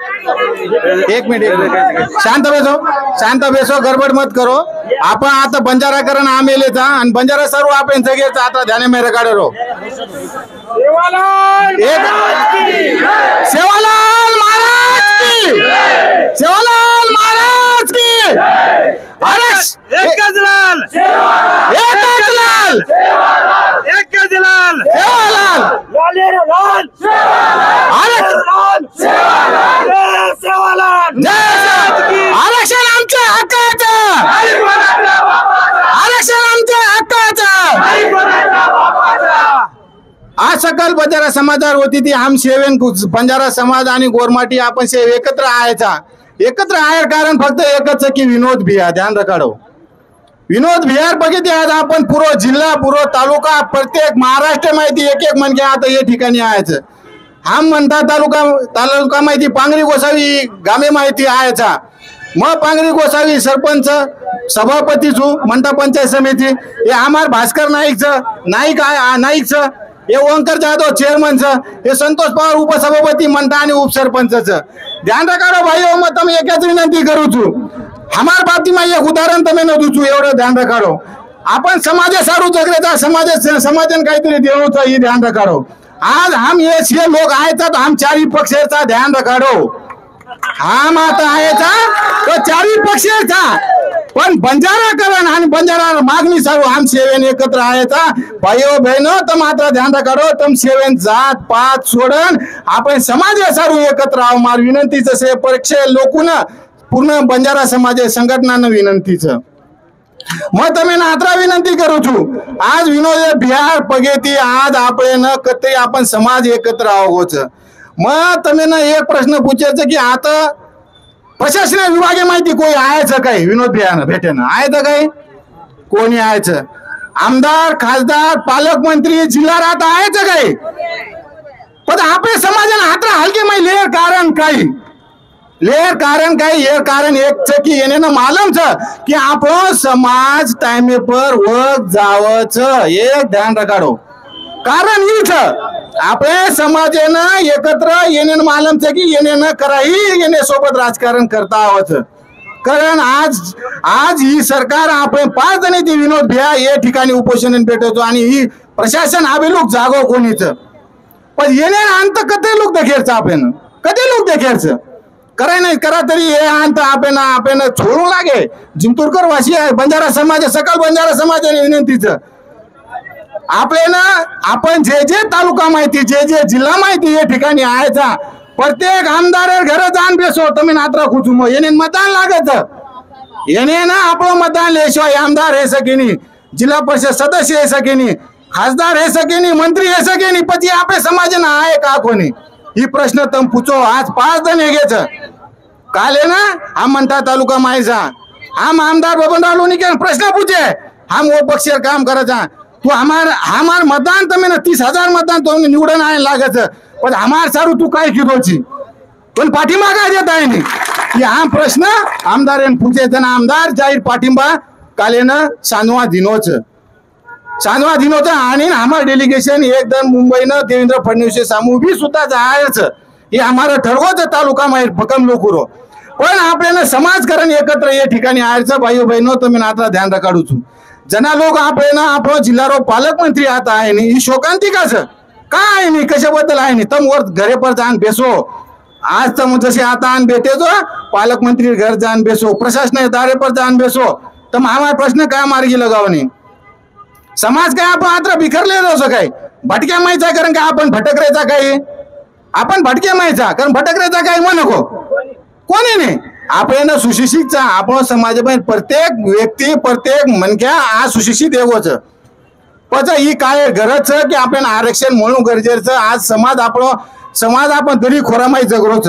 एक मिनिट शांत बेसो गडबड मत करो। आपण आता बंजारा करण आमेलेचा आणि बंजारा सर्व आपण सगळेचा आता ध्यान मेरे काढे रो। सेवालाल महाराज की, सेवालाल महाराज की। एकच लाल, एकच लाल, एकच लाल, सेवालाल, लाल, सेवालाल, आरक्षण आमच्या हक्काचं, आरक्षण आमच्या हक्काचं। आज सकल बंजारा समाजावर होती ती हम सेवन बंजारा समाज आणि गोरमाटी आपण एकत्र आहायचा, एकत्र आहे कारण फक्त एकच की विनोद भिया। ध्यान रखाडो विनोद भियार बघितले आज आपण पूर्ण जिल्हा पूर्ण तालुका प्रत्येक महाराष्ट्र माहिती एक एक म्हणजे आता या ठिकाणी आहेच। हम म्हणता तालुका माहिती पांगरी गोसावी गामे माहिती आहेचा। मग पांगरी गोसावी सरपंच सभापती छू म्हणता पंचायत समिती हे आमार भास्कर नाईक हे ओंकार जाधव चेअरमन हे संतोष पवार उपसभापती म्हणता आणि उपसरपंच। ध्यान रखाडो भाई हो मत मी एकच विनंती करू छू हमार बाबती में एक उदाहरण तमें न दूचू एवढं ध्यान रखाडो। आपण समाज सारू जगरेचा समाजन काहीतरी देऊचा ही ध्यान रखाडो। आज हम ये लोग आए तो हम चारी पक्षेचा ध्यान रखाडो। हम आता आएचा तो चारी पक्षेचा पण बंजारा करण आणि बंजारा मागणी सारू हम सेवेन एकत्र आएचा। भाईओ बहनो तम आता ध्यान रखाडो तम सेवेन जात पात सोडन आपण समाज सारू एकत्र आव मार विनंतीच से परीक्षे लोकून पूर्ण बंजारा समाज संघटना विनंतीच मग तमें नात्रा विनंती करू छू आज विनोद बिहार पगेती आज आपण कते आपण समाज एकत्र आहोत। मग तमें एक प्रश्न पूछायचं की आता प्रशासन विभागे माहिती कोणी आयचं काय विनोद बिहार भेटेन आयचं काय कोणी आयचं आमदार खासदार पालकमंत्री जिल्हा राहत आयचं काय पण आपल्या समाजाला हातरा हलके माहिती कारण काय लेर कारण काय ये कारण एक की येने ना मालूम छ कि आपण समाज टाइमे पर वक जावच एक ध्यान रखाडो कारण ही छ आपले समाजेना एकत्र येने मालूम छ की येने न कराही येने सोबत राजकारण करता आवच कारण आज ही सरकार आपण 5 जणी ती विनोद भिया या ठिकाणी उपोषण भेटतो आणि ही प्रशासन आवे लोक जागो कोणीच पण येने अंत कते लोक देखेरच आपण कते लोक देखेरच कराय नाही करा तरी हे अंत आपण छोडू लागे जिंतूरकर वासी आहे बंजारा समाज सकल बंजारा समाजाने विनंतीच आपण जे तालुका माहिती जे जिल्हा माहिती या ठिकाणी आहेचा प्रत्येक आमदार घर जाण बेसो तुम्ही नात्रा खुचू मग येणे मतदान लागत येणे ना आपण मतदान लेशिवाय आमदार हे सकेनी जिल्हा परिषद सदस्य हे सकेनी खासदार हे सकेनी मंत्री हे सकेनी पची आपल्या समाजना आहे का कोणी ही प्रश्न तम पूछो आज 5 जण हेगेच काल है ना हम म्हणता तालुका माहिजा हम आमदार बबनराव लोनी के प्रश्न पूछे हम वो पक्षीय काम कराचा तू हमार मतदान तमें 30,000 मतदान तो निवडून आणे लागत पण हमार सारू तू काय किरोची पण पाठिंबा काय देत आहे नाही की हा प्रश्न आमदार पूछे जन आमदार जाहीर पाठिंबा काल ना सांजवा दिनोचा आणि हमार डेलिगेशन एकदम मुंबईनं देवेंद्र फडणवीस सामू भी सुद्धा जायचं हे हमारा ठरवच तालुका माहीत भकम लोकुरो पण आपल्याला समाजकारण एकत्र या ठिकाणी आयचं भाई बहिणो तुम्ही आता ध्यान रखाडू छू जना लोक आपण जिल्हारो पालकमंत्री आता आहे नी ही शोकांतिकाच काय नाही कशाबद्दल आहे नी तम वर घरे पर जाण बेसो आज तम जसे आता आण भेटेजो पालकमंत्री घर जाण बेसो प्रशासन दारे पर जाण बेसो तम हमारा प्रश्न काय मार्गी लगावनी समाज काय आपण आता बिखरलेलो असं काय भटक्या माहीचा कारण का आपण भटकरेचा काय आपण भटक्या माहीचा कारण भटकरेचा काय म्हण नको कोणी नाही आपण सुशिक्षितचा आपण समाजामध्ये प्रत्येक व्यक्ती प्रत्येक मनक्या आज सुशिक्षित येवोच पच ही काय गरज की आपण आरक्षण म्हणून गरजेचं आज समाज आपण तरी खोरामाई जगरोच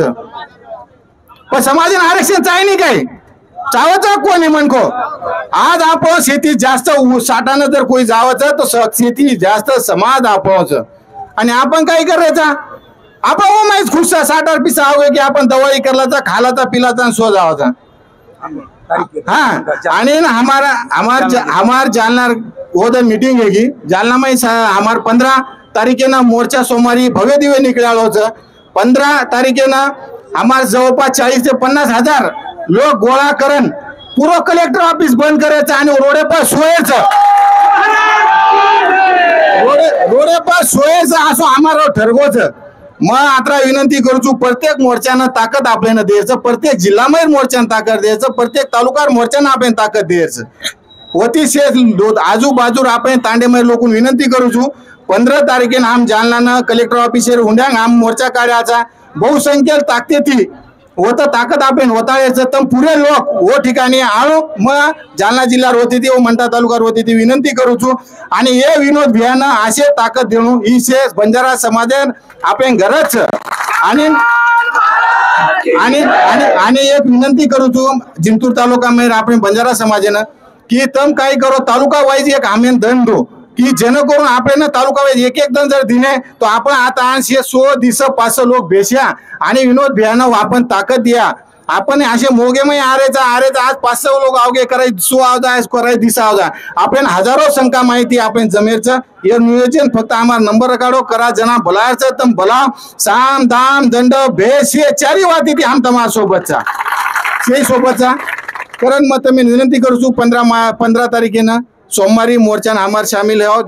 पण समाजाने आरक्षण चाय नाही काय चावचा कोणी म्हणको आज आपण शेती जास्त साठानं जर कोणी जावचं तर शेती जास्त समाज आपोच आणि आपण काय करायचा आपण वो माहीत खुश 60 पिसा हवे की आपण दवाई करलाचा खालाचा पिलाचा सो जावाचा हाँ आणि हमार जालना उधर मीटिंग है जालना में हमार 15 तारीखे ना मोर्चा सोमवारी भव्य दिव्य निकला 15 तारीखे ना आम्हाला जवळपास 40 ते 50,000 लोक गोळा करून पूर्ण कलेक्टर ऑफिस बंद करायचं आणि रोडे पर सोयाचं असं आम्हाला ठरवायचं। मग आता विनंती करूचू प्रत्येक मोर्चानं ताकद आपल्याला द्यायचं, प्रत्येक जिल्हामध्ये मोर्चानं ताकद द्यायचं, प्रत्येक तालुक्यावर मोर्चानं आपण ताकद द्यायचं। अतिशय आजूबाजू आपण तांडेमध्ये लोक विनंती करूचू 15 तारखेला आम जालना कलेक्टर ऑफिसर हुंड्यांग आम मोर्चा काढायचा। बहुसंख्य ताकदीती होतं ताकद आपण होताळायचं तर पुरे लोक वो ठिकाणी आणू। मग जालना जिल्ह्यावर होती ती व मंठा तालुक्यावर होती ती विनंती करूचू आणि हे विनोद भियानं असे ताकद देणं ही शेष बंजारा समाजान आपण गरज आणि आणि आणि एक विनंती करूचू जिंतूर तालुक्यामध्ये आपण बंजारा समाजानं की तम काही करो तालुका वाईज एक आम्ही दंड दो की जेणेकरून आपण तालुका वाईज एक एक दंड जर दिले तो आपण आता 100 दिवस 500 लोक बेस्या आणि विनोद भियानं आपण ताकद द्या। आपण असे मोगेमय आरेचा आज 500 लोक अवघे करायचे 100 आवजा करायचे दिसा आवजा आपण हजारो संख्या माहिती आपण जमेरचं हे नियोजन फक्त आम्हाला नंबर काढो करा जना बोलायचं तर बोला साम दाम दंड भेस हे चारी वाती ती आम तुम्हाला सोबतचा कारण मग मी विनंती करू 15 तारखेनं सोमवारी मोर्चा हमार शामिल हो।